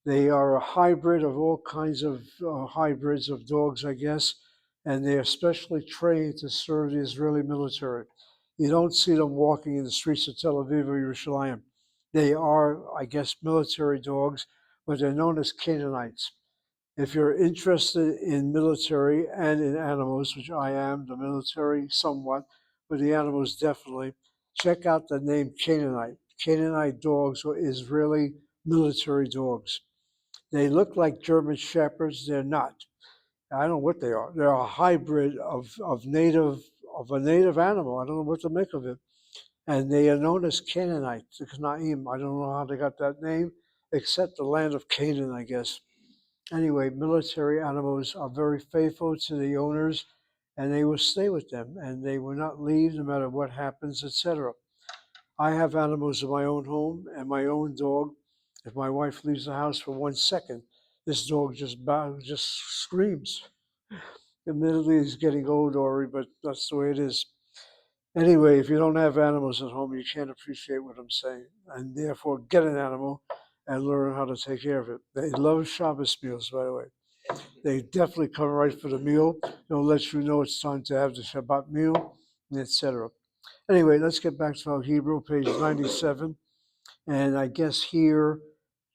They are a hybrid of all kinds of hybrids of dogs, I guess, and they are specially trained to serve the Israeli military. You don't see them walking in the streets of Tel Aviv or Yerushalayim. They are, I guess, military dogs, but they're known as Canaanites. If you're interested in military and in animals, which I am, the military somewhat, but the animals definitely, check out the name Canaanite. Canaanite dogs are Israeli military dogs. They look like German shepherds. They're not. I don't know what they are. They're a hybrid of a native animal. I don't know what to make of it. And they are known as Canaanites, the Canaan. I don't know how they got that name, except the land of Canaan, I guess. Anyway, military animals are very faithful to the owners, and they will stay with them, and they will not leave no matter what happens, etc. I have animals in my own home and my own dog. If my wife leaves the house for 1 second, this dog just screams. Admittedly, he's getting old, Ori, but that's the way it is. Anyway, if you don't have animals at home, you can't appreciate what I'm saying, and therefore get an animal and learn how to take care of it. They love Shabbos meals, by the way. They definitely come right for the meal. They'll let you know it's time to have the Shabbat meal, etc. Anyway, let's get back to our Hebrew, page 97. And I guess here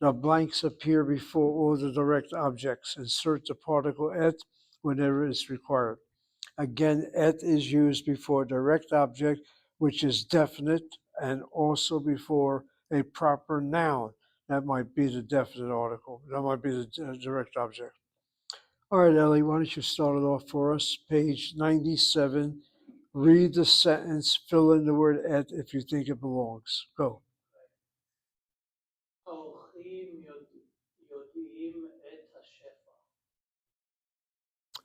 the blanks appear before all the direct objects. Insert the particle et whenever it's required. Again, et is used before direct object, which is definite, and also before a proper noun. That might be the definite article. That might be the direct object. All right, Ellie, why don't you start it off for us? Page 97. Read the sentence, fill in the word et if you think it belongs. Go.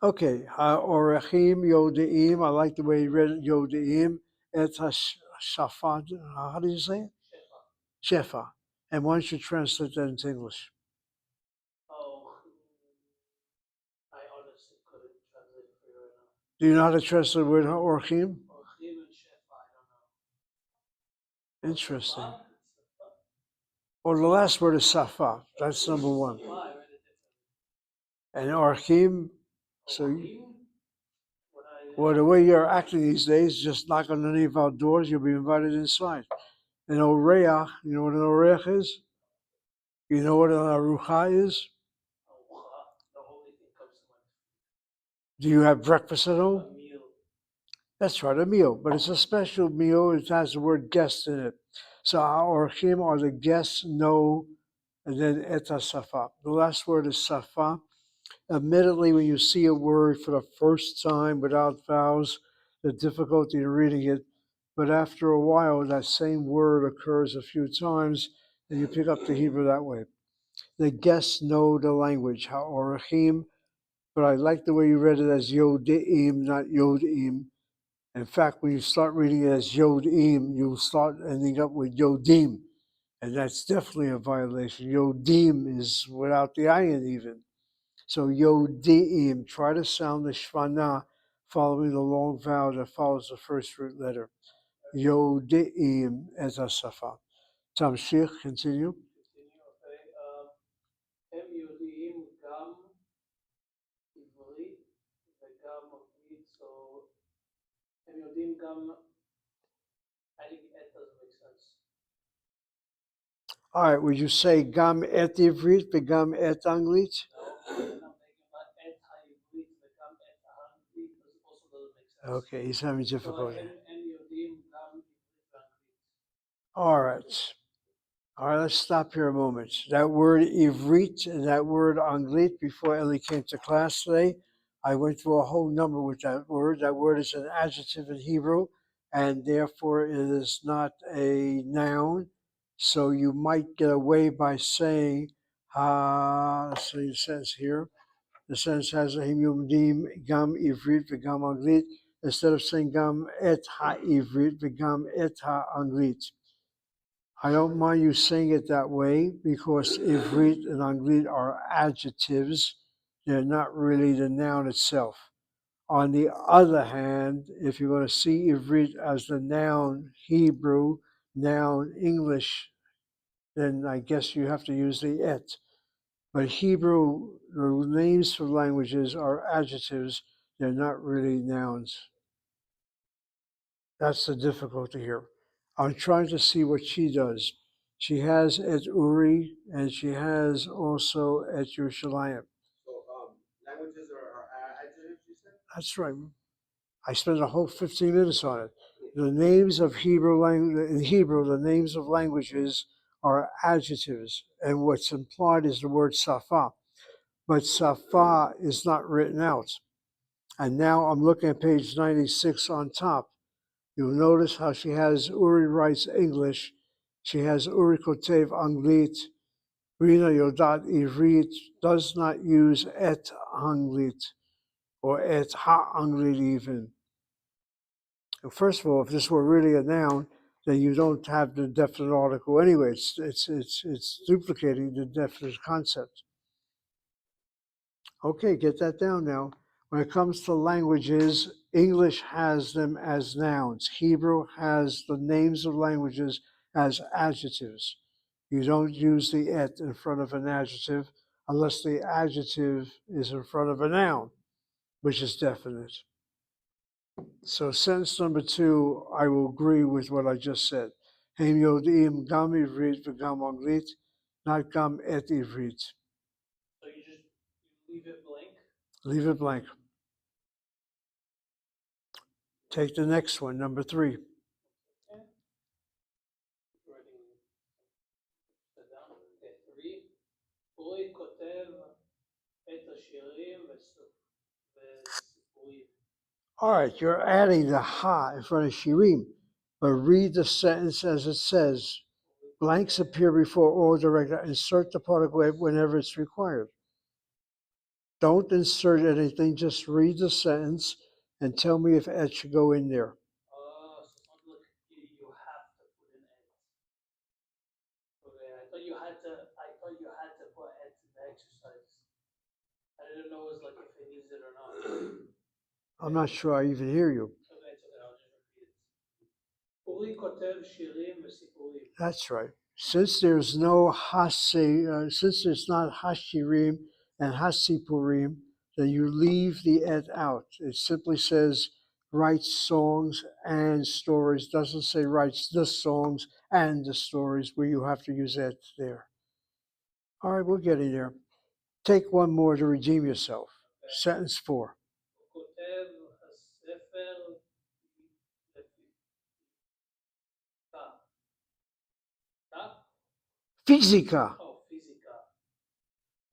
Okay, Orechim Yodeim. I like the way you read it, Yodeim. Et Shafat. How do you say it? Shefa. And why don't you translate that into English? Do you know how to translate the word Orechim? Interesting. Well, the last word is Safa. That's number one. And Orechim, so well, the way you're acting these days, just knock on any of our doors, you'll be invited inside. An oreach, you know what an oreach is? You know what an arucha is? Do you have breakfast at home? That's right, a meal, but it's a special meal. It has the word guest in it. So our orchim are the guests, no, and then eta safa. The last word is safa. Admittedly, when you see a word for the first time without vowels, the difficulty in reading it, but after a while, that same word occurs a few times, and you pick up the Hebrew that way. The guests know the language, ha'orachim, but I like the way you read it as yodim, not yodim. In fact, when you start reading it as yodim, you'll start ending up with yodim, and that's definitely a violation. Yodim is without the ayin even. So yodim, try to sound the shvana following the long vowel that follows the first root letter. Yodim as a safa. Tamshich, continue. All right, would you say gam et ivrit v'gam et anglit? Okay, he's having difficulty. All right. All right, let's stop here a moment. That word ivrit and that word anglit, before Ellie came to class today, I went through a whole number with that word. That word is an adjective in Hebrew, and therefore it is not a noun. So you might get away by saying, so it says here, the sentence has a yumdim gam ivrit v'gam anglit, instead of saying gam et ha-ivrit v'gam et ha-anglit. I don't mind you saying it that way because ivrit and anglit are adjectives. They're not really the noun itself. On the other hand, if you're going to see ivrit as the noun Hebrew, noun English, then I guess you have to use the et. But Hebrew, the names for languages are adjectives, they're not really nouns. That's the difficulty here. I'm trying to see what she does. She has et Uri and she has also et Yerushalayim. So languages are adjectives, you said? That's right. I spent a whole 15 minutes on it. The names of Hebrew language in Hebrew, the names of languages are adjectives, and what's implied is the word safa. But safa is not written out. And now I'm looking at page 96 on top. You'll notice how she has Uri writes English. She has Uri Kotev Anglit. Rina Yodat Ivrit does not use et Anglit or et ha-Anglit even. First of all, if this were really a noun, then you don't have the definite article anyway. It's duplicating the definite concept. Okay, get that down now. When it comes to languages, English has them as nouns. Hebrew has the names of languages as adjectives. You don't use the et in front of an adjective unless the adjective is in front of a noun, which is definite. So sentence number 2, I will agree with what I just said. Hem yodim gam ivrit v'gam anglit, not gam et ivrit. So you just leave it blank? Leave it blank. Take the next one, number 3. Okay. Writing that down. Okay, 3. אורי כותב את השירים וסיפורים. All right, you're adding the ha in front of shirim, but read the sentence as it says. Blanks appear before all direct. Insert the particle whenever it's required. Don't insert anything, just read the sentence and tell me if et should go in there. So it sounds like you have to put in it. Okay, I thought you had to put it in the exercise. I didn't know it was like if it needs it or not. I'm not sure I even hear you. Okay, it's okay, I'll just repeat it. אורי כותב שירים וסיפורים. That's right. Since there's no since there's not hashirim and hasipurim, then you leave the et out. It simply says writes songs and stories. Doesn't say writes the songs and the stories where you have to use et there. All right, we're getting there. Take one more to redeem yourself. Sentence 4. הוא כותב הספר Physica. פיזיקה.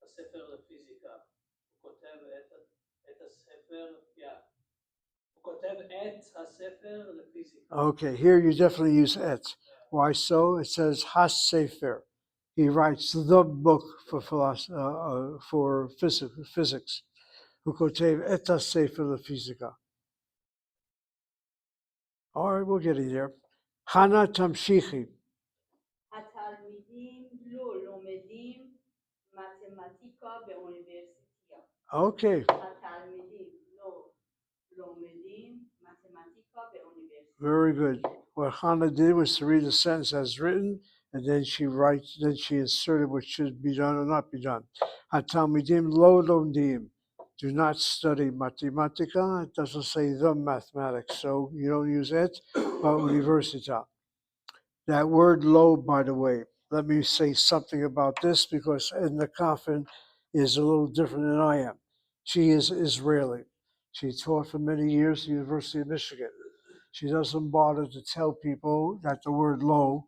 הספר לפיזיקה. הוא כותב את הספר, הוא כותב את הספר לפיזיקה. Okay, here you definitely use et. Why so? It says has sefer. He writes the book for philosophy, for physics. Who kotev et sefer lefizika. All right, we're getting there. Hana tamshichi. התלמידים לא לומדים מתמטיקה באוניברסיטה. Okay, התלמידים לא לומדים מתמטיקה באוניברסיטה. very good. What Hana did was to read the sentence as written, and then she inserted what should be done or not be done. Hatalmidim lo lomdim. Do not study mathematica. It doesn't say the mathematics, so you don't use it, but università. That word lo, by the way, let me say something about this because Edna Coffin is a little different than I am. She is Israeli. She taught for many years at the University of Michigan. She doesn't bother to tell people that the word lo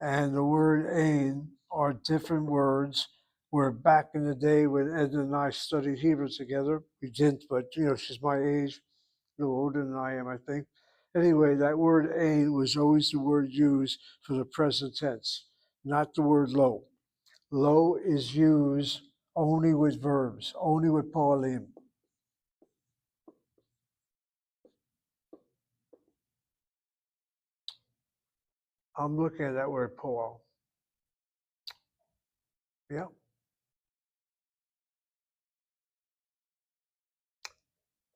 and the word ain are different words. Where back in the day when Edna and I studied Hebrew together, we didn't, but she's my age, a little older than I am, I think. Anyway, that word ain was always the word used for the present tense, not the word lo. Lo is used only with verbs, only with poalim. I'm looking at that word poal. Yeah.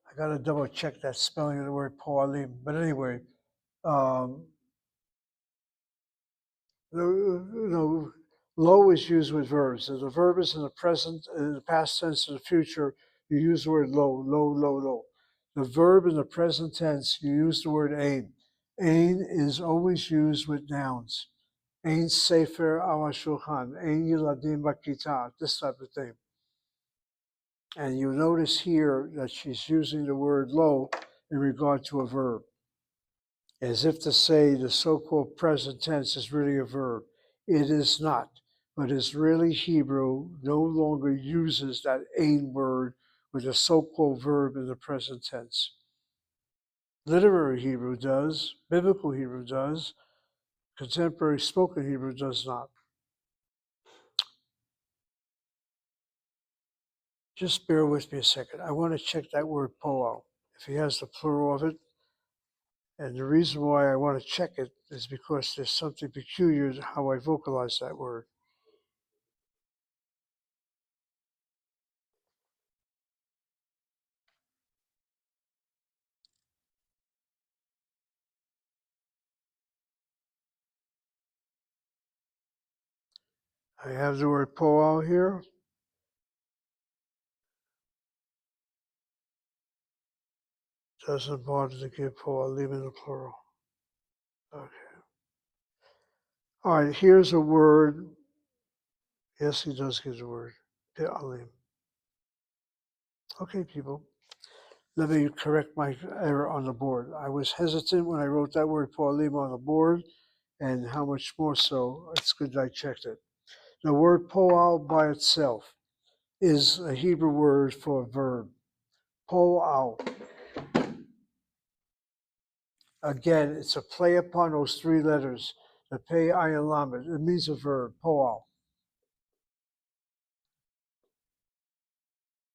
I got to double check that spelling of the word poalim. But anyway, the Lo is used with verbs. If the verb is in the present, in the past tense, in the future, you use the word lo, lo, lo, lo. The verb in the present tense, you use the word ein. Ein is always used with nouns. Ein sefer al shulchan, ein yiladim bakita, this type of thing. And you notice here that she's using the word lo in regard to a verb, as if to say the so-called present tense is really a verb. It is not, but Israeli Hebrew no longer uses that ein word with the so-called verb in the present tense. Literary Hebrew does, biblical Hebrew does, contemporary spoken Hebrew does not. Just bear with me a second. I want to check that word poal, if he has the plural of it. And the reason why I want to check it is because there's something peculiar to how I vocalize that word. I have the word poal here. Doesn't bother to give poal, leave in the plural. Okay. All right, here's a word. Yes, he does give the word. Pe'alim. Okay, people. Let me correct my error on the board. I was hesitant when I wrote that word poalim on the board, and how much more so, it's good that I checked it. The word poal by itself is a Hebrew word for a verb. Poal. Again, it's a play upon those three letters, the pei, ayin, lamed. It means a verb, poal.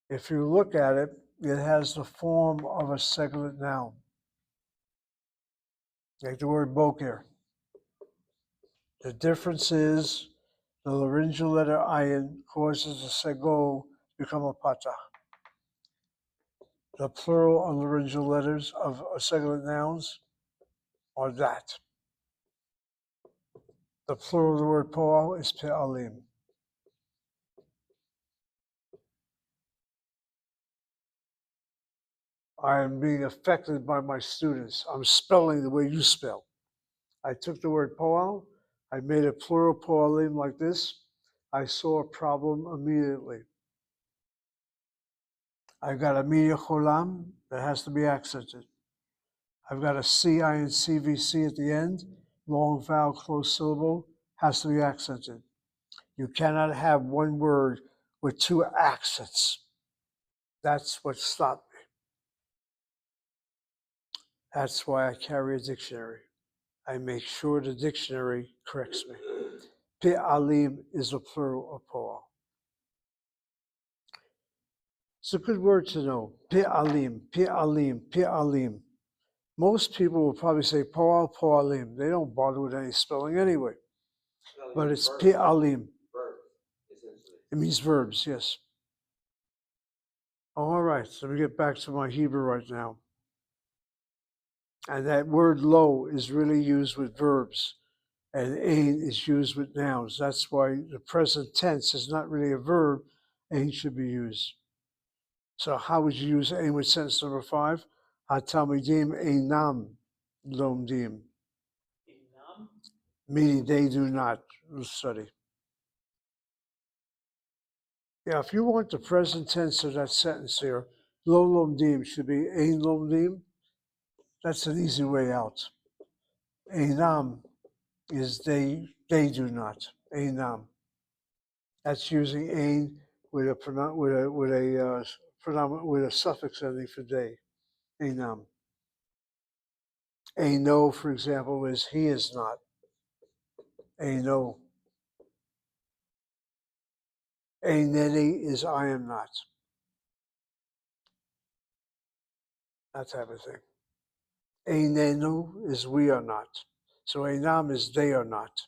If you look at it, it has the form of a singular noun, like the word boker. The difference is the laryngeal letter ayin causes the sego to become a patah. The plural of laryngeal letters of singular nouns are that. The plural of the word poal is pe'alim. I am being affected by my students. I'm spelling the way you spell. I took the word poal, I made a plural poalim like this. I saw a problem immediately. I've got a media cholam that has to be accented. I've got a CI and CVC at the end, long vowel, closed syllable, has to be accented. You cannot have one word with two accents. That's what stopped me. That's why I carry a dictionary. I make sure the dictionary corrects me. Pe'alim is a plural of poal. It's a good word to know. Pe'alim, pe'alim, pe'alim. Most people will probably say poal, poalim. They don't bother with any spelling anyway. But it's pe'alim. Verbs, essentially. It means verbs, yes. All right, so let me get back to my Hebrew right now. And that word lo is really used with verbs, and ein is used with nouns. That's why the present tense is not really a verb. Ein should be used. So how would you use ein with sentence number 5? Hatamidim einam lomdim, Inam, meaning they do not study. Yeah, if you want the present tense of that sentence here, lo lomdim should be ein lomdim. That's an easy way out. Einam is they do not. Einam. That's using ein with a suffix ending for they. Einam. Eino, for example, is he is not. Eino. Eineni is I am not. That type of thing. Einenu is we are not. So einam is they are not.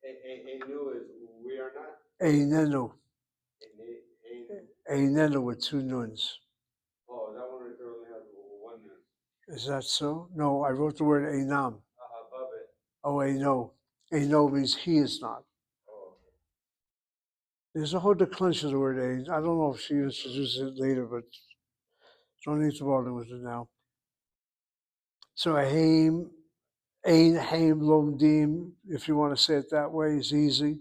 Enu is we are not. Einenu. Ein- Einenu with two nuns. Oh, that one right there only has one nun. Is that so? No, I wrote the word einam. Above it. Oh, Eino. Eino means he is not. Oh, okay. There's a whole declension of the word Ein. I don't know if she introduces it later, but don't need to bother with it now. So Haim, Ein, Haim, Lomdim, if you want to say it that way, is easy.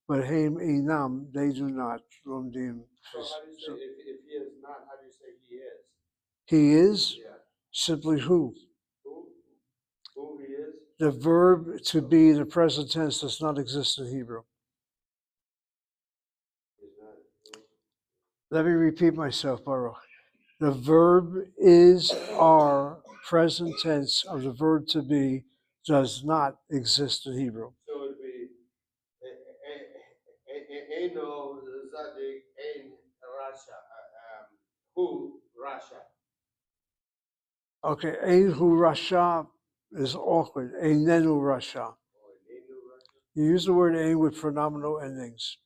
But Haim, Einam, they do not. Lomdim. So how do you say, if he is not, how do you say he is? He is Yeah. simply who. Who? Who he is? The verb to be in the present tense does not exist in Hebrew. He's not. Let me repeat myself, Baruch. The verb is our present tense of the verb to be does not exist in Hebrew. So it'd be Eino Zadik Ein Rasha. Who Rasha? Okay, Einhu Rasha is awkward. Einenu Rasha. Oh, Eino Rasha. You use the word Ein with pronominal endings.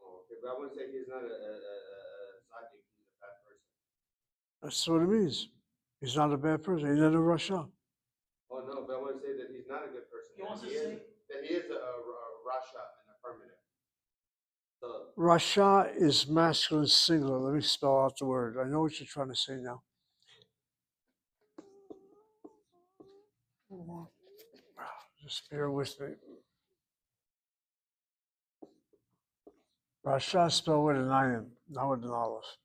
Oh, okay, but I wouldn't say he's not a Zadik. He's a bad person. That's what it means. He's not a bad person. Einenu Rasha. Oh no, but I want to say that he's not a good person. He wants to That say, he is a Rasha in affirmative. So Rasha is masculine singular. Let me spell out the word. I know what you're trying to say now. Just bear with me. Rasha spelled with an ayin, not with an aleph.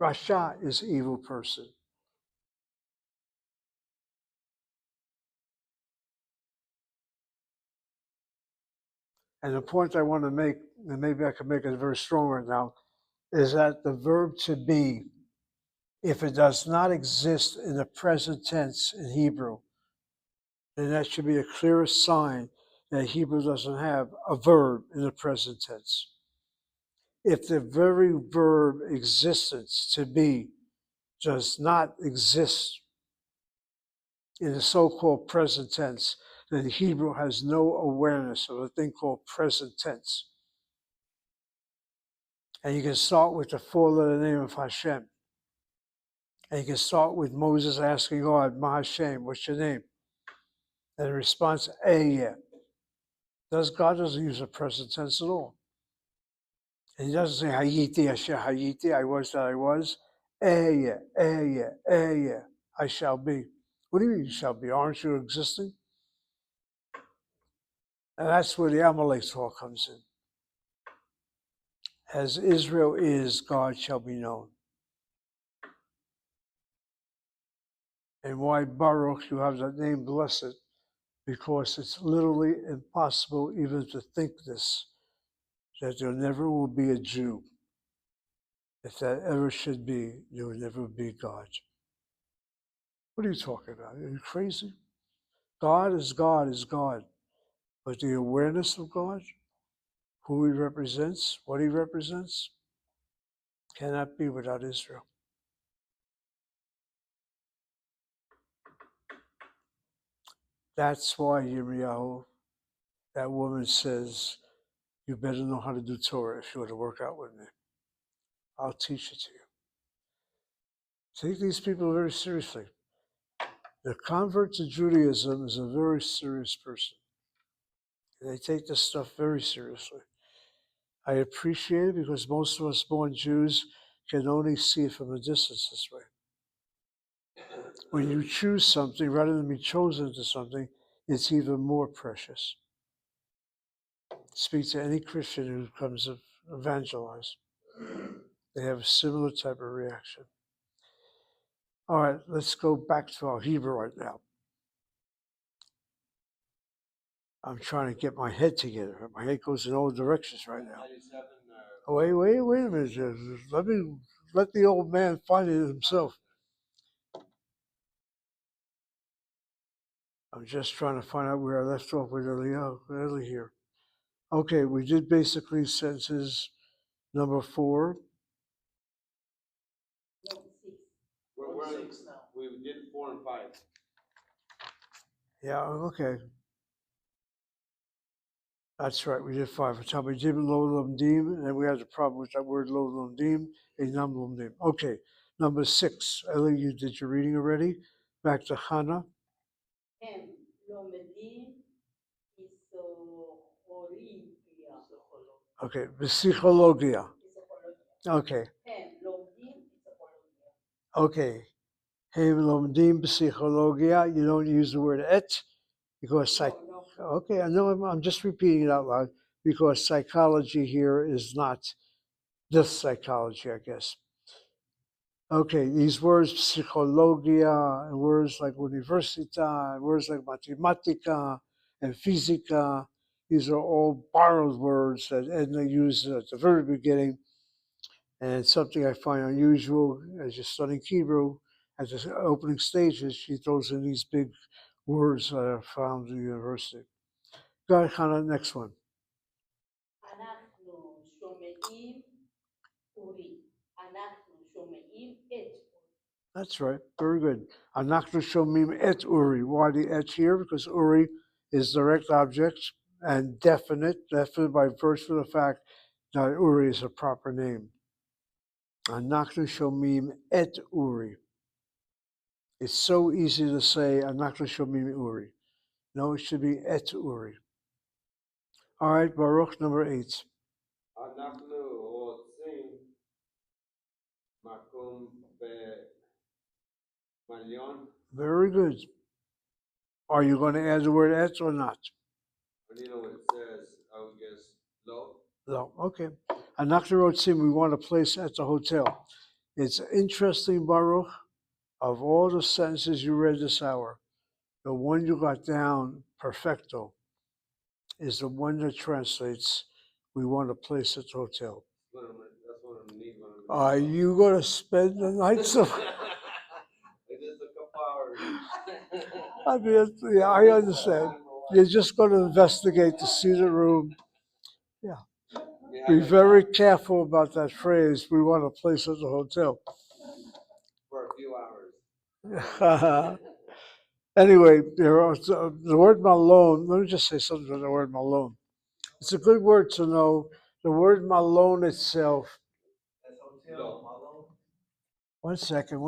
Rasha is evil person. And the point I want to make, and maybe I can make it very strong right now, is that the verb to be, if it does not exist in the present tense in Hebrew, then that should be a clear sign that Hebrew doesn't have a verb in the present tense. If the very verb existence to be does not exist in the so-called present tense, then Hebrew has no awareness of a thing called present tense. And you can start with the four-letter name of Hashem. And you can start with Moses asking God, Ma Hashem, what's your name? And the response, yeah. God doesn't use the present tense at all. And he doesn't say, Hayiti, Asher Hayiti, I was that I was. Yeah, I shall be. What do you mean you shall be? Aren't you existing? And that's where the Amalek talk comes in. As Israel is, God shall be known. And why Baruch, you have that name blessed? Because it's literally impossible even to think this, that there never will be a Jew. If that ever should be, there will never be God. What are you talking about? Are you crazy? God is God is God. But the awareness of God, who he represents, what he represents, cannot be without Israel. That's why Yirmiyahu, that woman says, you better know how to do Torah if you want to work out with me. I'll teach it to you. Take these people very seriously. The convert to Judaism is a very serious person. They take this stuff very seriously. I appreciate it because most of us born Jews can only see it from a distance this way. When you choose something rather than be chosen to something, it's even more precious. Speak to any Christian who comes to evangelize. They have a similar type of reaction. All right, let's go back to our Hebrew right now. I'm trying to get my head together. My head goes in all directions right now. 97. Wait a minute. Let the old man find it himself. I'm just trying to find out where I left off with Eli here. Okay, we did basically sentences number 4. No, 6. We're 6 now. we did 4 and 5. Yeah, okay. That's right, we did 5. For time we did lo lomdim, and then we had the problem with that word lo lomdim, enam lomdim. Okay, number 6. Eli, you did your reading already. Back to Hannah. הם לומדים Okay, psychologia. פסיכולוגיה. Okay, הם לומדים פסיכולוגיה. okay. Hey, lomdim psychologia. You don't use the word et because psych. לא, לא. Okay, I know I'm just repeating it out loud because psychology here is not this psychology, I guess. Okay, these words psychologia and words like universita and words like matematica and physica, these are all borrowed words that Edna used at the very beginning. And something I find unusual as you're studying Hebrew, at the opening stages, she throws in these big words that are found in the university. Go ahead, Hannah, next one. אנחנו שומעים אורי. אנחנו שומעים את אורי. That's right, very good. Anachnu shomim et uri. Why the et here? Because uri is direct object and definite by virtue of the fact that uri is a proper name. Anachnu shomim et uri. It's so easy to say Anachnu shomim uri. No, it should be et uri. All right, Baruch number 8. אנחנו רוצים מקום במיליון. Very good. Are you going to add the word et or not? And you know what it says, I would guess, low. No, okay. Anachnu rotzim, we want a place at the hotel. It's interesting, Baruch, of all the sentences you read this hour, the one you got down, perfecto, is the one that translates, we want a place at the hotel. That's what I need. Are you going to spend the night somewhere? Just a couple hours. I mean, yeah, I understand. You're just going to investigate to see the room. Yeah, Be like very that careful about that phrase, we want a place at the hotel. for a few hours. Anyway, the word malone, let me just say something about the word malone. It's a good word to know. The word malone itself. Low. One second.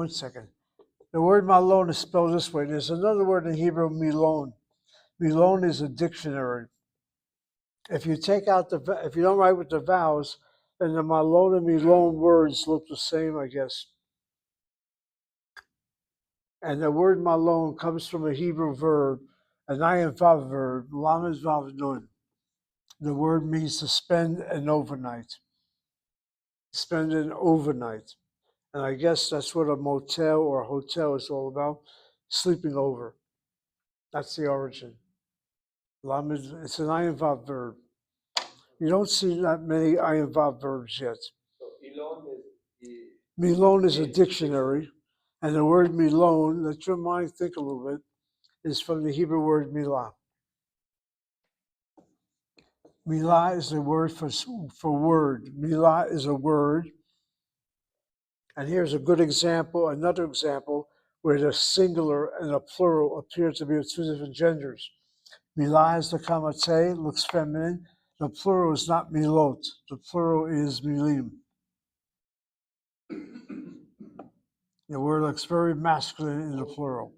The word malone is spelled this way. There's another word in Hebrew, milon. Milon is a dictionary. If you take out if you don't write with the vowels, then the malon and milon words look the same, I guess. And the word malon comes from a Hebrew verb, an ayin vav verb, lamed vav nun. The word means to spend an overnight. Spend an overnight. And I guess that's what a motel or a hotel is all about, sleeping over. That's the origin. Lamed, it's an ayin vav verb. You don't see that many ayin vav verbs yet. So Elon is Milon is a dictionary, and the word milon, let your mind think a little bit, is from the Hebrew word milah. Milah is the word for word. Milah is a word. And here's a good example, another example, where the singular and the plural appear to be of two different genders. Milah is the kamate, looks feminine. The plural is not milot. The plural is milim. The word looks very masculine in the plural.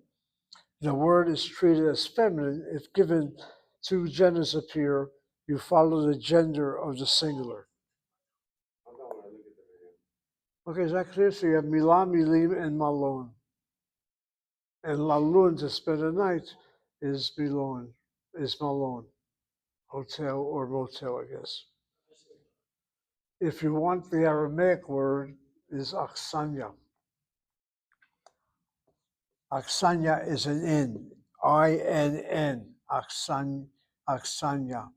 The word is treated as feminine if given two genders appear, you follow the gender of the singular. I'm not gonna look at the video. Okay, is that clear? So you have milah, milim, and malon. And lalun, to spend a night, is milon, is malon. Hotel or motel, I guess. If you want the Aramaic word, is aksanya. Aksanya is an inn, I-N-N, aksanya.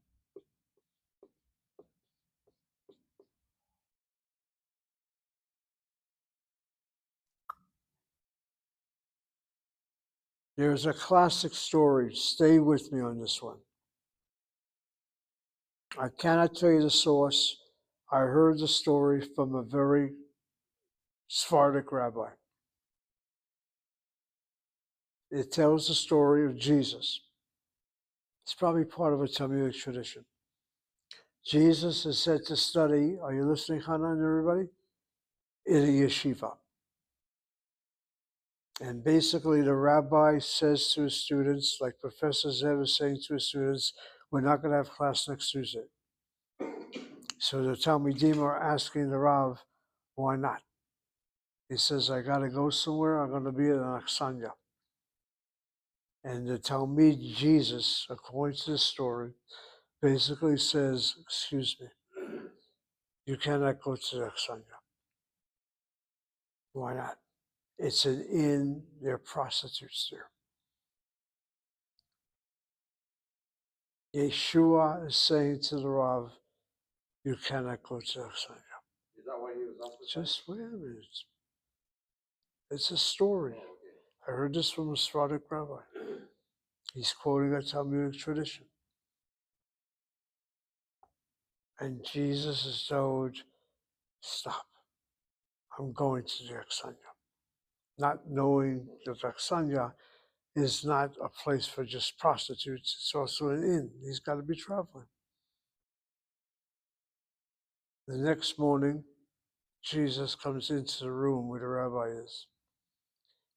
There's a classic story. Stay with me on this one. I cannot tell you the source. I heard the story from a very Sephardic rabbi. It tells the story of Jesus. It's probably part of a Talmudic tradition. Jesus is said to study, are you listening, Hannah and everybody? In a yeshiva. And basically the rabbi says to his students, like Professor Zev is saying to his students, we're not going to have class next Tuesday. So the Talmudim are asking the Rav, why not? He says, I got to go somewhere. I'm going to be at an Aksanya. And the Talmud Jesus, according to the story, basically says, excuse me, you cannot go to the Aksanya. Why not? It's an inn. There are prostitutes there. Yeshua is saying to the Rav, you cannot go to the Aksanya. Is that why he was ostracized? Just wait a minute. It's a story. Oh, okay. I heard this from a Sephardic rabbi. He's quoting a Talmudic tradition. And Jesus is told, stop. I'm going to the Aksanya. Not knowing that Aksanya is not a place for just prostitutes, it's also an inn. He's got to be traveling. The next morning, Jesus comes into the room where the rabbi is.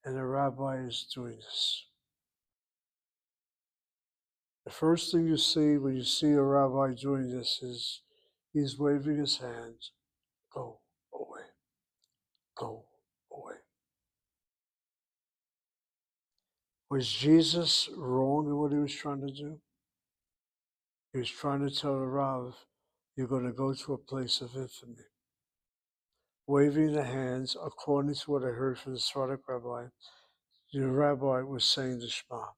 And the rabbi is doing this. The first thing you see when you see a rabbi doing this is he's waving his hands, go away, go away. Was Jesus wrong in what he was trying to do? He was trying to tell the Rav, you're going to go to a place of infamy. Waving the hands, according to what I heard from the Sephardic rabbi, the rabbi was saying the Shema.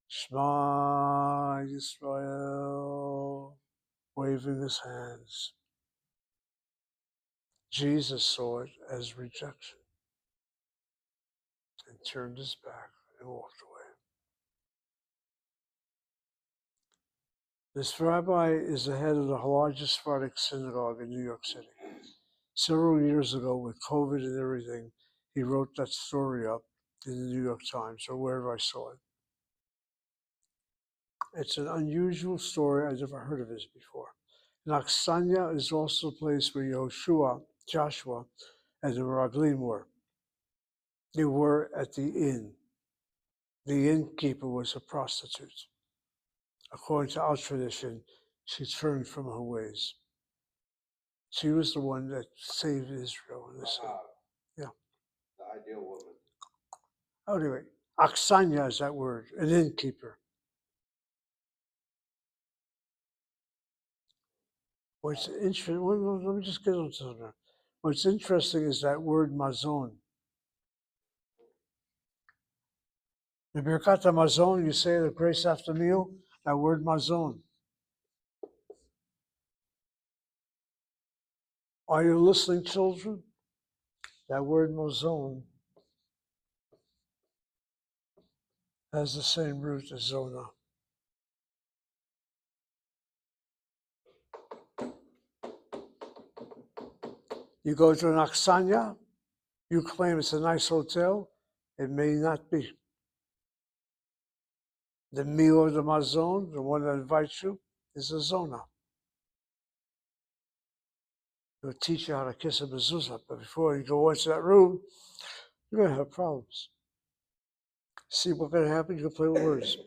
Shema Yisrael, waving his hands. Jesus saw it as rejection and turned his back and walked away. This rabbi is the head of the largest Sephardic synagogue in New York City. Several years ago, with COVID and everything, he wrote that story up in the New York Times or wherever I saw it. It's an unusual story. I've never heard of this before. Naksanya is also a place where Joshua, and the Meraglim were. They were at the inn. The innkeeper was a prostitute. According to our tradition, she turned from her ways. She was the one that saved Israel in the sea. Yeah. The ideal woman. Anyway, Aksanya is that word, an innkeeper. What's interesting, let me just get into something. What's interesting is that word mazon. The Birkat Mazon, you say the grace after meal, that word mazon. Are you listening, children? That word mazon has the same root as zona. You go to an Aksanya, you claim it's a nice hotel, it may not be. The meal of the mazon, the one that invites you, is a zona. It'll teach you how to kiss a mezuzah, but before you go into that room, you're going to have problems. See what's going to happen? You can play with words.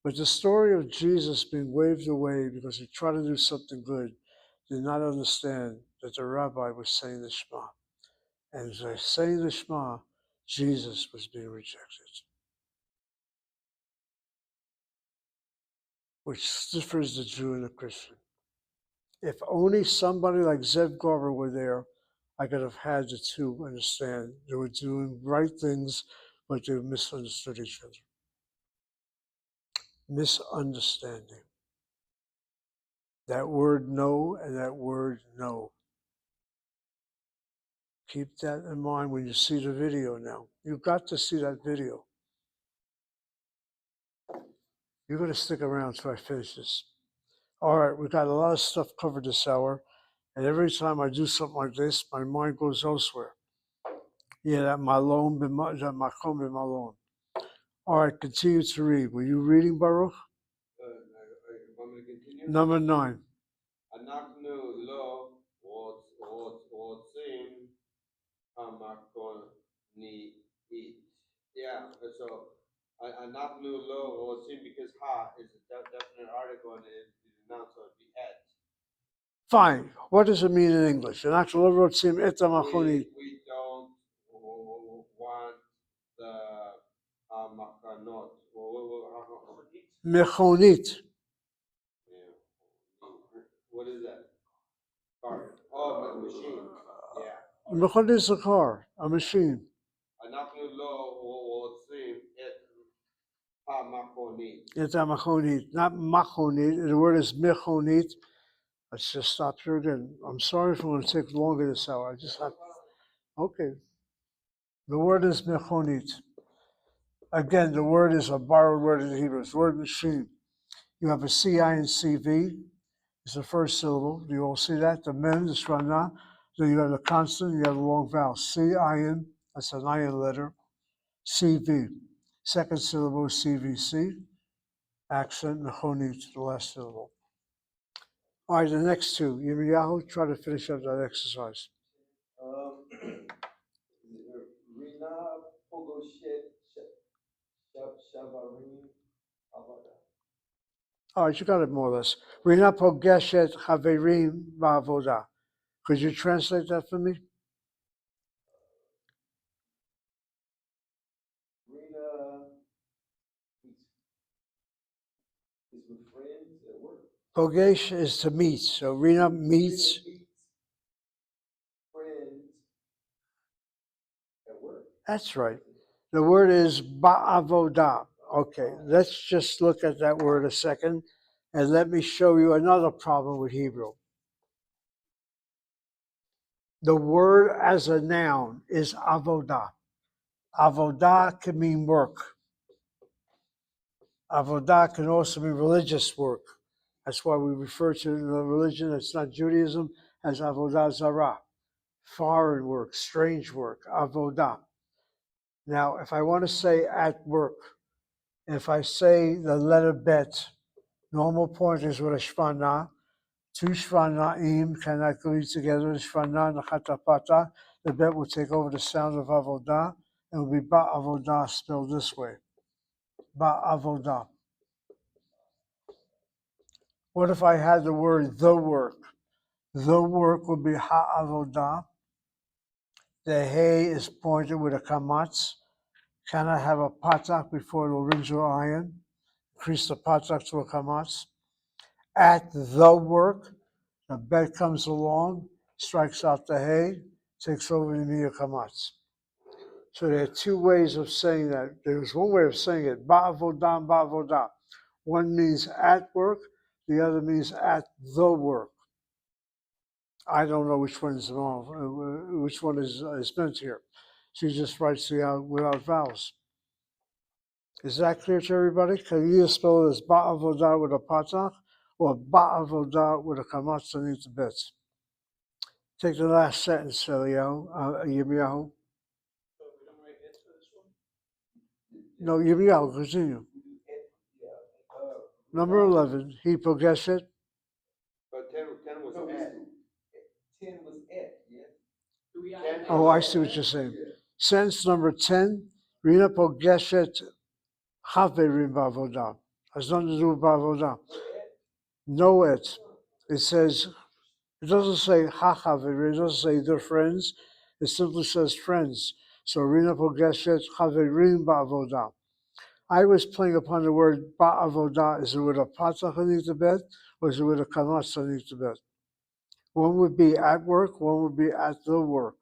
But the story of Jesus being waved away because he tried to do something good did not understand that the rabbi was saying the Shema. And as I saying the Shema, Jesus was being rejected. Which differs the Jew and the Christian. If only somebody like Zev Garber were there, I could have had the two understand. They were doing right things, but they misunderstood each other. Misunderstanding. That word no and that word no. Keep that in mind when you see the video now. You've got to see that video. You're going to stick around until I finish this. All right, we've got a lot of stuff covered this hour. And every time I do something like this, my mind goes elsewhere. Yeah, that makom b'malon. All right, continue to read. Were you reading, Baruch? Want me to continue? Number 9. אנחנו לא רוצים המקומית. Yeah, so אנחנו לא רוצים because ha is a definite article and it is not, so it'd be et. Fine. What does it mean in English? אנחנו לא רוצים את המכונית. We don't want the machanot. מכונית. What is that? Car. Oh, machine. Yeah. מכונית is a car, a machine. אנחנו לא רוצים את המכונית. It's a מכונית, not מכונית. The word is מכונית. Let's just stop here again. I'm sorry if I'm going to take longer this hour. I just have. Okay. The word is מכונית. Again, the word is a borrowed word in Hebrew. It's the word machine. You have a CI and CV. It's the first syllable. Do you all see that? The men, the shvana. Then you have the consonant, you have the long vowel. CIN, that's an iron letter. CV. Second syllable is CVC. Accent, mechonit, the last syllable. All right, the next two. Yirmiyahu, try to finish up that exercise. Rina Pogoshet Shavarim Avada. All right, you got it more or less. Rina pogeshet chaverim ba'avoda. Could you translate that for me? Rina is with friends at work. Pogesh is to meet. So Rina meets. Rina meets friends at work. That's right. The word is ba'avoda. Okay, let's just look at that word a second and let me show you another problem with Hebrew. The word as a noun is avodah. Avodah can mean work. Avodah can also mean religious work. That's why we refer to the religion that's not Judaism as avodah zarah, foreign work, strange work, avodah. Now, if I want to say at work, if I say the letter bet, normal pointers with a shvana, two shvanaim cannot go together. The shvana nachatapata, the bet will take over the sound of avodah, and it will be ba'avodah spelled this way. Ba'avodah. What if I had the word the work? The work would be ha'avodah. The hay is pointed with a kamatz. Can I have a patak before the original iron? Increase the patak to a kamatz. At the work, the bet comes along, strikes out the hay, takes over the miya kamatz. So there are two ways of saying that. There's one way of saying it, ba'avodah and ba'avodah. One means at work, the other means at the work. I don't know which one is wrong, which one is meant here. She just writes it out without vowels. Is that clear to everybody? Can you either spell it as ba'avodah with a patach or ba'avodah with a kamatz underneath the bits? Take the last sentence, Yirmiyahu. So we don't write it for this one? No, Yirmiyahu, continue. Number 11, he pogeshet. But 10 was No, at. 10 was at, yes. Do we add? 10 Oh, I see what you're saying. Sentence number 10, Rina pogeshet chaverim ba'avodah. Has nothing to do with ba'avodah. No et. It says, it doesn't say ha-chaverim, it doesn't say they're friends. It simply says friends. So Rina pogeshet chaverim ba'avodah. I was playing upon the word ba'avodah. Is it with a patach underneath the bed, or is it with a kamatz underneath the bed? One would be at work, one would be at the work.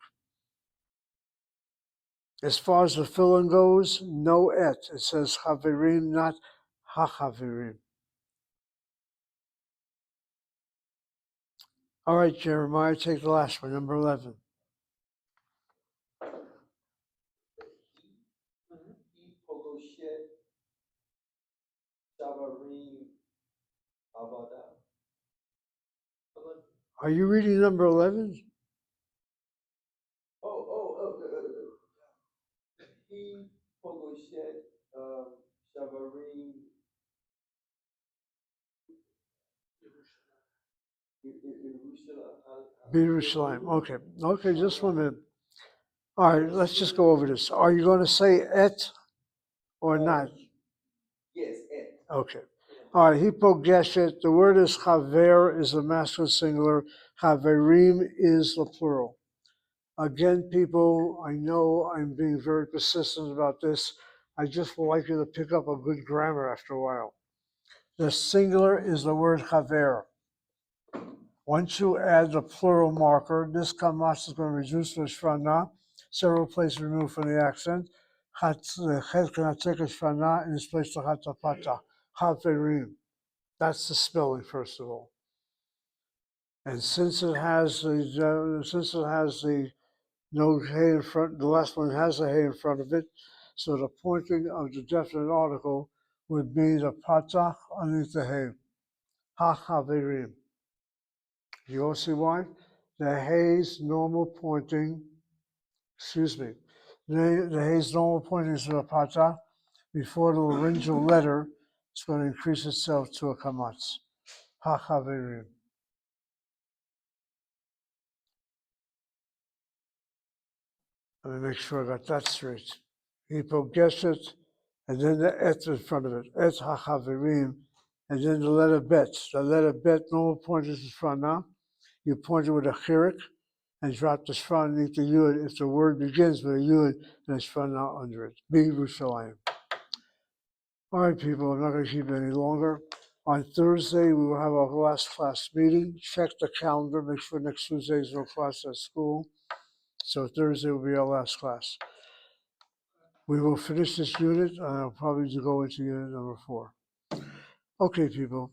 As far as the filling goes, no et. It says chaverim, not ha-chaverim. All right, Jeremiah, take the last one, number 11. Pogoshet Shavarim Avada. Are you reading number 11? He Pogoshet Shavarim Yerushalayim. Okay. Okay, just 1 minute. All right, let's just go over this. Are you going to say et or not? Yes, at. Okay. All right, hypogeshet, the word is chaver, is the masculine singular. Chaverim is the plural. Again, people, I know I'm being very persistent about this. I just would like you to pick up a good grammar after a while. The singular is the word chaver. Once you add the plural marker, this kamas is going to reduce to shvana, several places removed from the accent. The chet cannot take a shvana and is placed to hatapata, haverim. That's the spelling, first of all. And since it has the no hay in front, the last one has a hay in front of it, so the pointing of the definite article would be the patach underneath the hay. Ha-haverim. You all see why? The hay's normal pointing, the hay's normal pointing is to the patach. Before the laryngeal letter, it's going to increase itself to a kamatz. Ha-haverim. Let me make sure I got that straight. Hypogeshet, and then the et in front of it. Et ha-haverim, and then the letter bet. The letter bet, normal point is shvana. You point it with a chirik and drop the shvana underneath the yud if the word begins with a yud and a shvana under it. Be Yerushalayim. All right, people, I'm not going to keep it any longer. On Thursday, we will have our last class meeting. Check the calendar, make sure next Tuesday is no class at school. So Thursday will be our last class. We will finish this unit, and I'll probably go into unit number 4. Okay, people.